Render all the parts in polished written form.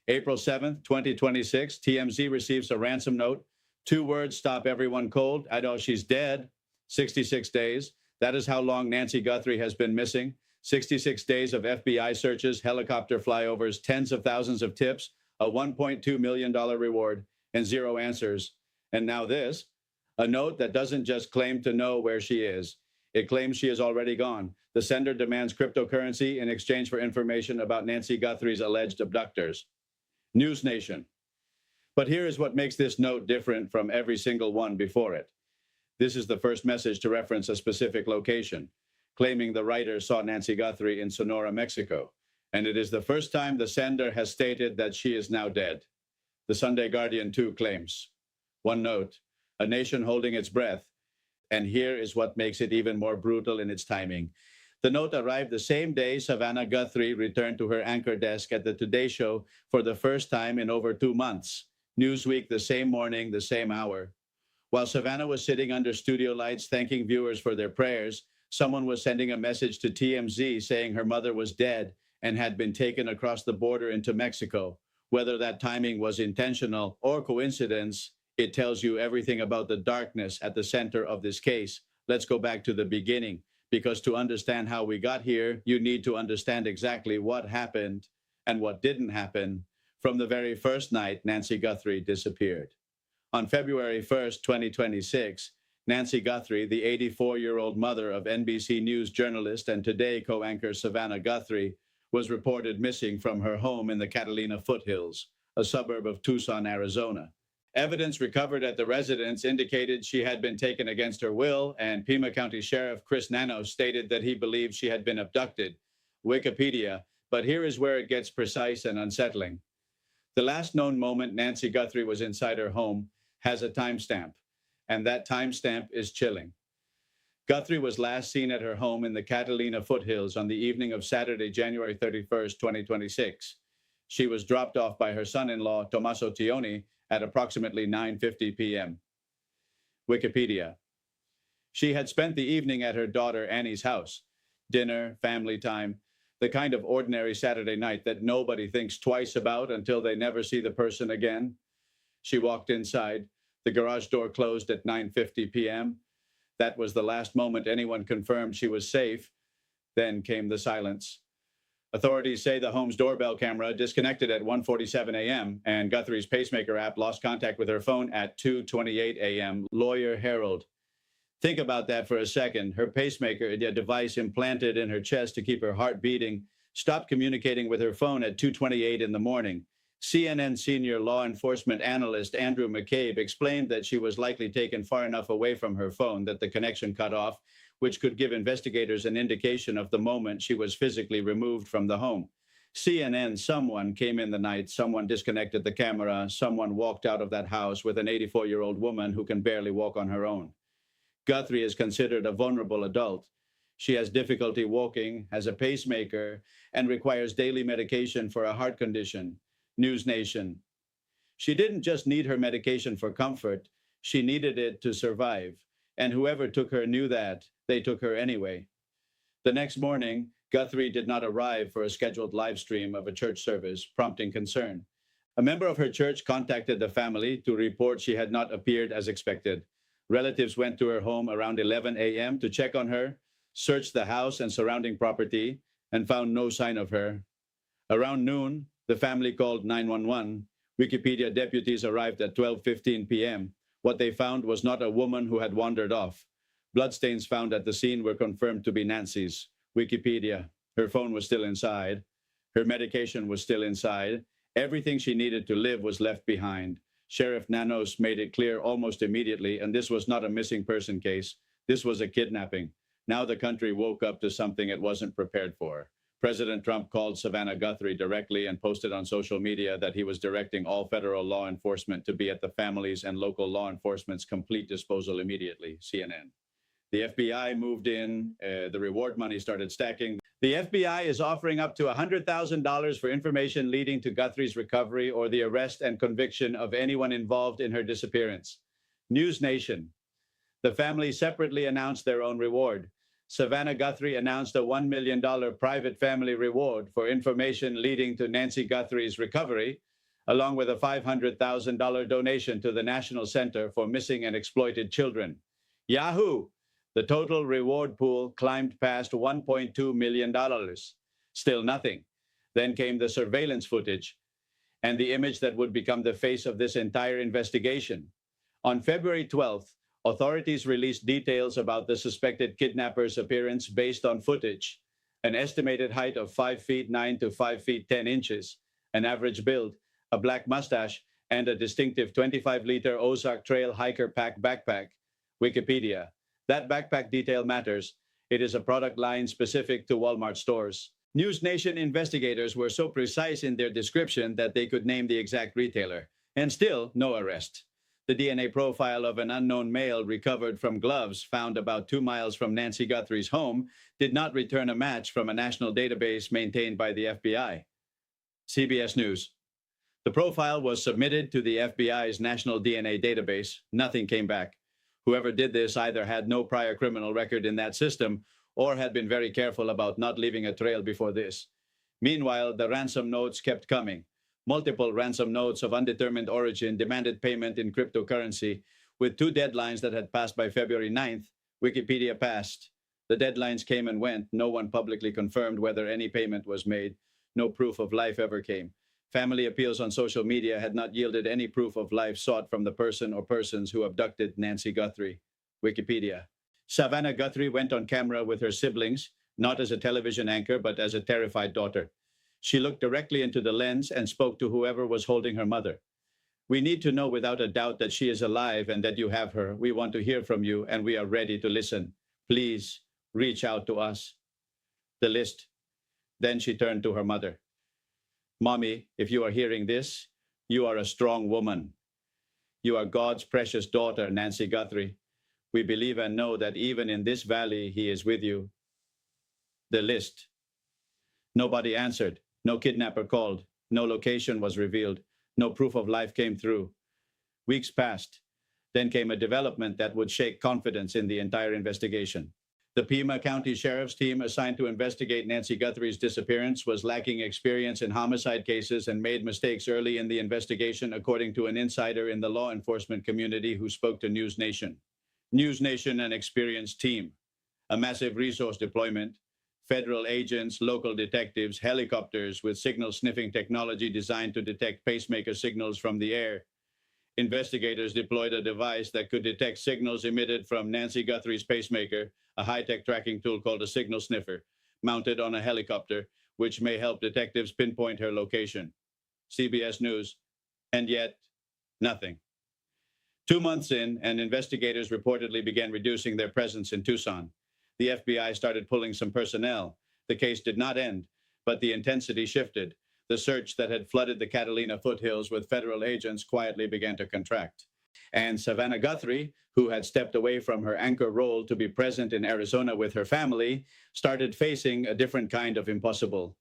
April 7th, 2026, TMZ receives a ransom note. 2 words stop everyone cold. I know she's dead. 66 days. That is how long Nancy Guthrie has been missing. 66 days of FBI searches, helicopter flyovers, tens of thousands of tips, a $1.2 million reward, and 0 answers. And now this, a note that doesn't just claim to know where she is. It claims she is already gone. The sender demands cryptocurrency in exchange for information about Nancy Guthrie's alleged abductors. News Nation. But here is what makes this note different from every single one before it. This is the first message to reference a specific location, claiming the writer saw Nancy Guthrie in Sonora, Mexico. And it is the first time the sender has stated that she is now dead. The Sunday Guardian, too, claims. One note, a nation holding its breath. And here is what makes it even more brutal in its timing. The note arrived the same day Savannah Guthrie returned to her anchor desk at the Today Show for the first time in over 2 months. Newsweek the same morning, the same hour. While Savannah was sitting under studio lights thanking viewers for their prayers, someone was sending a message to TMZ saying her mother was dead and had been taken across the border into Mexico. Whether that timing was intentional or coincidence, it tells you everything about the darkness at the center of this case. Let's go back to the beginning, because to understand how we got here, you need to understand exactly what happened and what didn't happen from the very first night Nancy Guthrie disappeared. On February 1st, 2026, Nancy Guthrie, the 84-year-old mother of NBC News journalist and Today co-anchor Savannah Guthrie, was reported missing from her home in the Catalina foothills, a suburb of Tucson, Arizona. Evidence recovered at the residence indicated she had been taken against her will, and Pima County Sheriff Chris Nanos stated that he believed she had been abducted. Wikipedia, but here is where it gets precise and unsettling. The last known moment Nancy Guthrie was inside her home has a timestamp, and that timestamp is chilling. Guthrie was last seen at her home in the Catalina foothills on the evening of Saturday, January 31st, 2026. She was dropped off by her son-in-law, Tommaso Tioni, at approximately 9:50 p.m. Wikipedia. She had spent the evening at her daughter Annie's house. Dinner, family time, the kind of ordinary Saturday night that nobody thinks twice about until they never see the person again. She walked inside. The garage door closed at 9:50 p.m. That was the last moment anyone confirmed she was safe. Then came the silence. Authorities say the home's doorbell camera disconnected at 1:47 a.m. and Guthrie's pacemaker app lost contact with her phone at 2:28 a.m. Lawyer Harold. Think about that for a second. Her pacemaker, a device implanted in her chest to keep her heart beating, stopped communicating with her phone at 2:28 in the morning. CNN senior law enforcement analyst Andrew McCabe explained that she was likely taken far enough away from her phone that the connection cut off, which could give investigators an indication of the moment she was physically removed from the home. CNN, someone came in the night, someone disconnected the camera, someone walked out of that house with an 84-year-old woman who can barely walk on her own. Guthrie is considered a vulnerable adult. She has difficulty walking, has a pacemaker, and requires daily medication for a heart condition. News Nation. She didn't just need her medication for comfort, she needed it to survive. And whoever took her knew that. They took her anyway. The next morning, Guthrie did not arrive for a scheduled live stream of a church service, prompting concern. A member of her church contacted the family to report she had not appeared as expected. Relatives went to her home around 11 a.m. to check on her, searched the house and surrounding property, and found no sign of her. Around noon, the family called 911. Wikipedia deputies arrived at 12:15 p.m. What they found was not a woman who had wandered off. Bloodstains found at the scene were confirmed to be Nancy's. Wikipedia. Her phone was still inside. Her medication was still inside. Everything she needed to live was left behind. Sheriff Nanos made it clear almost immediately, and this was not a missing person case. This was a kidnapping. Now the country woke up to something it wasn't prepared for. President Trump called Savannah Guthrie directly and posted on social media that he was directing all federal law enforcement to be at the family's and local law enforcement's complete disposal immediately, CNN. The FBI moved in, the reward money started stacking. The FBI is offering up to $100,000 for information leading to Guthrie's recovery or the arrest and conviction of anyone involved in her disappearance. News Nation. The family separately announced their own reward. Savannah Guthrie announced a $1 million private family reward for information leading to Nancy Guthrie's recovery. along with a $500,000 donation to the National Center for Missing and Exploited Children. Yahoo! The total reward pool climbed past $1.2 million. Still nothing. Then came the surveillance footage and the image that would become the face of this entire investigation. On February 12th, authorities released details about the suspected kidnapper's appearance based on footage: an estimated height of 5 feet 9 to 5 feet 10 inches, an average build, a black mustache, and a distinctive 25-liter Ozark Trail hiker pack backpack. Wikipedia. That backpack detail matters. It is a product line specific to Walmart stores. News Nation investigators were so precise in their description that they could name the exact retailer, and still no arrest. The DNA profile of an unknown male recovered from gloves found about 2 miles from Nancy Guthrie's home did not return a match from a national database maintained by the FBI. CBS News. The profile was submitted to the FBI's national DNA database. Nothing came back. Whoever did this either had no prior criminal record in that system or had been very careful about not leaving a trail before this. Meanwhile, the ransom notes kept coming. Multiple ransom notes of undetermined origin demanded payment in cryptocurrency. With 2 deadlines that had passed by February 9th, Wikipedia passed. The deadlines came and went. No one publicly confirmed whether any payment was made. No proof of life ever came. Family appeals on social media had not yielded any proof of life sought from the person or persons who abducted Nancy Guthrie. Wikipedia. Savannah Guthrie went on camera with her siblings, not as a television anchor, but as a terrified daughter. She looked directly into the lens and spoke to whoever was holding her mother. "We need to know without a doubt that she is alive and that you have her. We want to hear from you, and we are ready to listen. Please reach out to us." The list. Then she turned to her mother. "Mommy, if you are hearing this, you are a strong woman. You are God's precious daughter, Nancy Guthrie. We believe and know that even in this valley, he is with you." The list. Nobody answered. No kidnapper called. No location was revealed. No proof of life came through. Weeks passed. Then came a development that would shake confidence in the entire investigation. The Pima County Sheriff's team assigned to investigate Nancy Guthrie's disappearance was lacking experience in homicide cases and made mistakes early in the investigation, according to an insider in the law enforcement community who spoke to News Nation. News Nation, an experienced team, a massive resource deployment, federal agents, local detectives, helicopters with signal sniffing technology designed to detect pacemaker signals from the air. Investigators deployed a device that could detect signals emitted from Nancy Guthrie's pacemaker, a high-tech tracking tool called a signal sniffer, mounted on a helicopter, which may help detectives pinpoint her location. CBS News. And yet, nothing. 2 months in, and investigators reportedly began reducing their presence in Tucson. The FBI started pulling some personnel. The case did not end, but the intensity shifted. The search that had flooded the Catalina foothills with federal agents quietly began to contract. And Savannah Guthrie, who had stepped away from her anchor role to be present in Arizona with her family, started facing a different kind of impossible.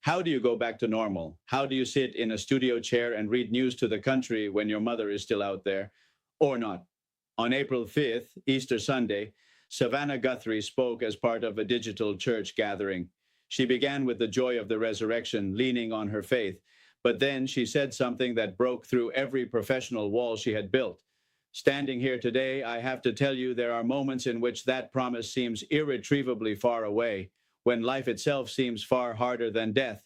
How do you go back to normal? How do you sit in a studio chair and read news to the country when your mother is still out there? Or not? On April 5th, Easter Sunday, Savannah Guthrie spoke as part of a digital church gathering. She began with the joy of the resurrection, leaning on her faith. But then she said something that broke through every professional wall she had built. "Standing here today, I have to tell you there are moments in which that promise seems irretrievably far away, when life itself seems far harder than death.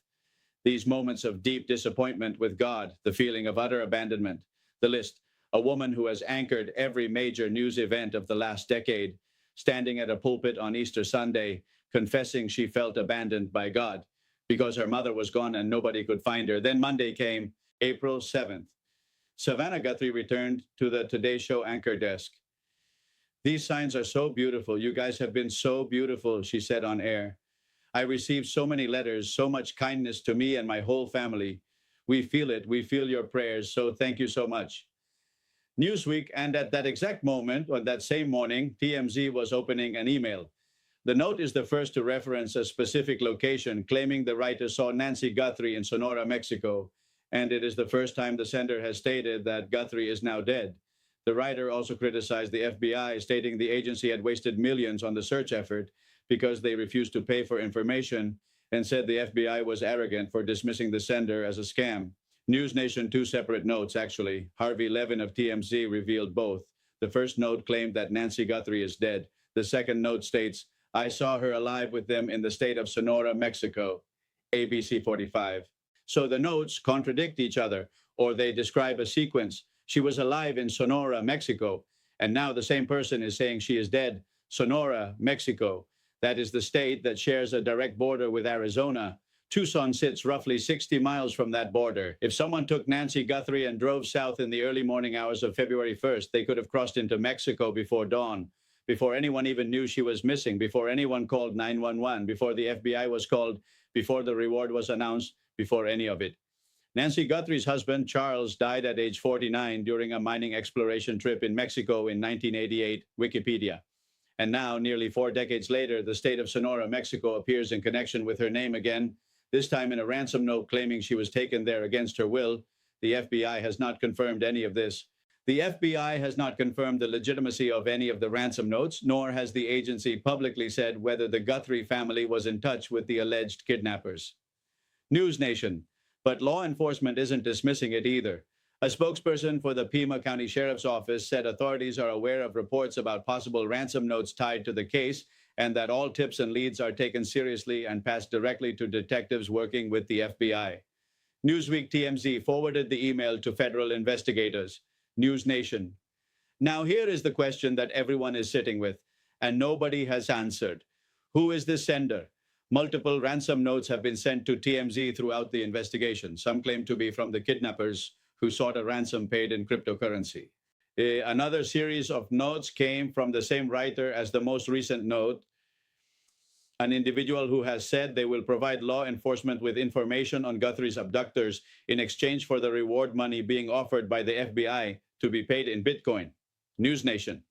These moments of deep disappointment with God, the feeling of utter abandonment." The list. A woman who has anchored every major news event of the last decade, standing at a pulpit on Easter Sunday, confessing she felt abandoned by God because her mother was gone and nobody could find her. Then Monday came, April 7th. Savannah Guthrie returned to the Today Show anchor desk. "These signs are so beautiful. You guys have been so beautiful," she said on air. "I received so many letters, so much kindness to me and my whole family. We feel it. We feel your prayers. So thank you so much." Newsweek, and at that exact moment, on that same morning, TMZ was opening an email. The note is the first to reference a specific location, claiming the writer saw Nancy Guthrie in Sonora, Mexico, and it is the first time the sender has stated that Guthrie is now dead. The writer also criticized the FBI, stating the agency had wasted millions on the search effort because they refused to pay for information, and said the FBI was arrogant for dismissing the sender as a scam. News Nation, two separate notes, actually. Harvey Levin of TMZ revealed both. The first note claimed that Nancy Guthrie is dead. The second note states, I saw her alive with them in the state of Sonora, Mexico. ABC 45. So the notes contradict each other, or they describe a sequence. She was alive in Sonora, Mexico, and now the same person is saying she is dead. Sonora, Mexico. That is the state that shares a direct border with Arizona. Tucson sits roughly 60 miles from that border. If someone took Nancy Guthrie and drove south in the early morning hours of February 1st, they could have crossed into Mexico before dawn, before anyone even knew she was missing, before anyone called 911, before the FBI was called, before the reward was announced, before any of it. Nancy Guthrie's husband, Charles, died at age 49 during a mining exploration trip in Mexico in 1988, Wikipedia. And now, nearly 4 decades later, the state of Sonora, Mexico appears in connection with her name again, this time in a ransom note claiming she was taken there against her will. The FBI has not confirmed any of this. The FBI has not confirmed the legitimacy of any of the ransom notes, nor has the agency publicly said whether the Guthrie family was in touch with the alleged kidnappers. News Nation. But law enforcement isn't dismissing it either. A spokesperson for the Pima County Sheriff's Office said authorities are aware of reports about possible ransom notes tied to the case and that all tips and leads are taken seriously and passed directly to detectives working with the FBI. Newsweek TMZ forwarded the email to federal investigators. News Nation. Now here is the question that everyone is sitting with, and nobody has answered. Who is the sender? Multiple ransom notes have been sent to TMZ throughout the investigation. Some claim to be from the kidnappers who sought a ransom paid in cryptocurrency. Another series of notes came from the same writer as the most recent note, an individual who has said they will provide law enforcement with information on Guthrie's abductors in exchange for the reward money being offered by the FBI to be paid in Bitcoin. News Nation.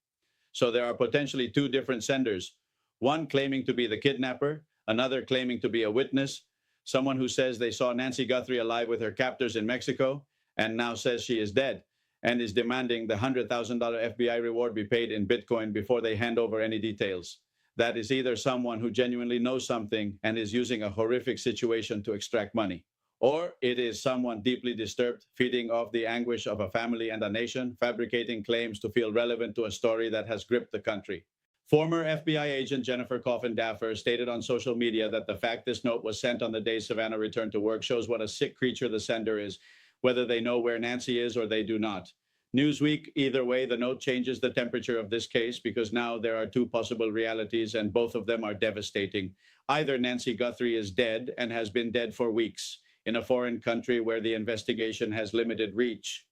So there are potentially two different senders, one claiming to be the kidnapper, another claiming to be a witness, someone who says they saw Nancy Guthrie alive with her captors in Mexico and now says she is dead and is demanding the $100,000 FBI reward be paid in Bitcoin before they hand over any details. That is either someone who genuinely knows something and is using a horrific situation to extract money, or it is someone deeply disturbed, feeding off the anguish of a family and a nation, fabricating claims to feel relevant to a story that has gripped the country. Former FBI agent Jennifer Coffin Daffer stated on social media that the fact this note was sent on the day Savannah returned to work shows what a sick creature the sender is, whether they know where Nancy is or they do not. Newsweek, either way, the note changes the temperature of this case because now there are two possible realities and both of them are devastating. Either Nancy Guthrie is dead and has been dead for weeks in a foreign country where the investigation has limited reach,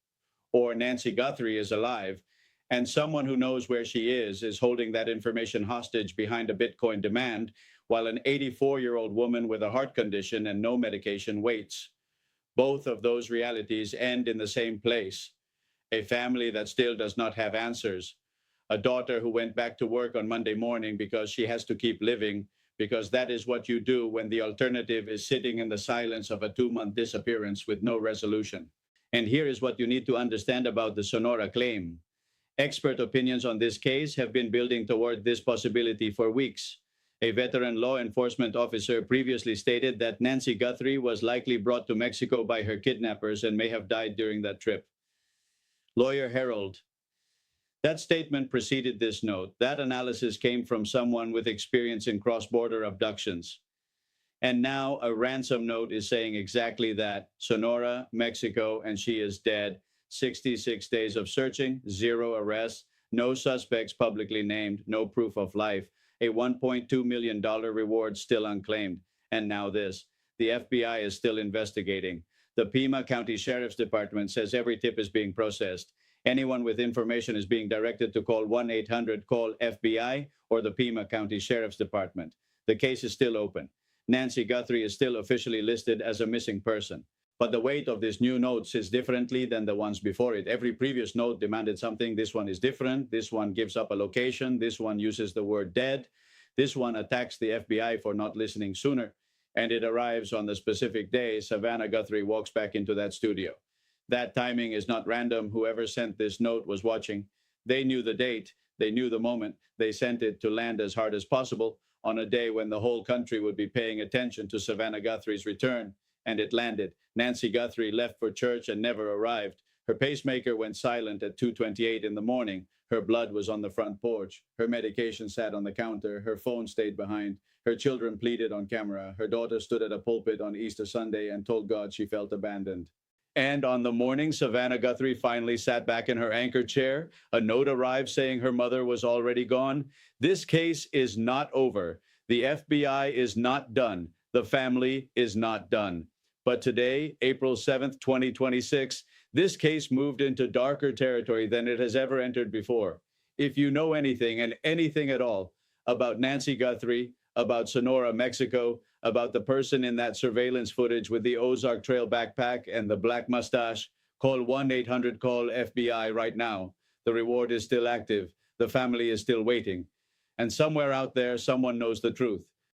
or Nancy Guthrie is alive and someone who knows where she is holding that information hostage behind a Bitcoin demand while an 84-year-old woman with a heart condition and no medication waits. Both of those realities end in the same place. A family that still does not have answers. A daughter who went back to work on Monday morning because she has to keep living, because that is what you do when the alternative is sitting in the silence of a 2-month disappearance with no resolution. And here is what you need to understand about the Sonora claim. Expert opinions on this case have been building toward this possibility for weeks. A veteran law enforcement officer previously stated that Nancy Guthrie was likely brought to Mexico by her kidnappers and may have died during that trip. Lawyer Harold. That statement preceded this note. That analysis came from someone with experience in cross-border abductions. And now a ransom note is saying exactly that. Sonora, Mexico, and she is dead. 66 days of searching, 0 arrests, no suspects publicly named, no proof of life, a $1.2 million reward still unclaimed. And now this. The FBI is still investigating. The Pima County Sheriff's Department says every tip is being processed. Anyone with information is being directed to call 1-800-CALL-FBI or the Pima County Sheriff's Department. The case is still open. Nancy Guthrie is still officially listed as a missing person. But the weight of this new note says differently than the ones before it. Every previous note demanded something. This one is different. This one gives up a location. This one uses the word dead. This one attacks the FBI for not listening sooner. And it arrives on the specific day Savannah Guthrie walks back into that studio. That timing is not random. Whoever sent this note was watching. They knew the date. They knew the moment. They sent it to land as hard as possible on a day when the whole country would be paying attention to Savannah Guthrie's return. and it landed. Nancy Guthrie left for church and never arrived. Her pacemaker went silent at 2:28 in the morning. Her blood was on the front porch. Her medication sat on the counter. Her phone stayed behind. Her children pleaded on camera. Her daughter stood at a pulpit on Easter Sunday and told God she felt abandoned. And on the morning Savannah Guthrie finally sat back in her anchor chair, a note arrived saying her mother was already gone. This case is not over. The FBI is not done. The family is not done. But today, April 7th, 2026, this case moved into darker territory than it has ever entered before. If you know anything and anything at all about Nancy Guthrie, about Sonora, Mexico, about the person in that surveillance footage with the Ozark Trail backpack and the black mustache, call 1-800-CALL-FBI right now. The reward is still active. The family is still waiting. And somewhere out there, someone knows the truth.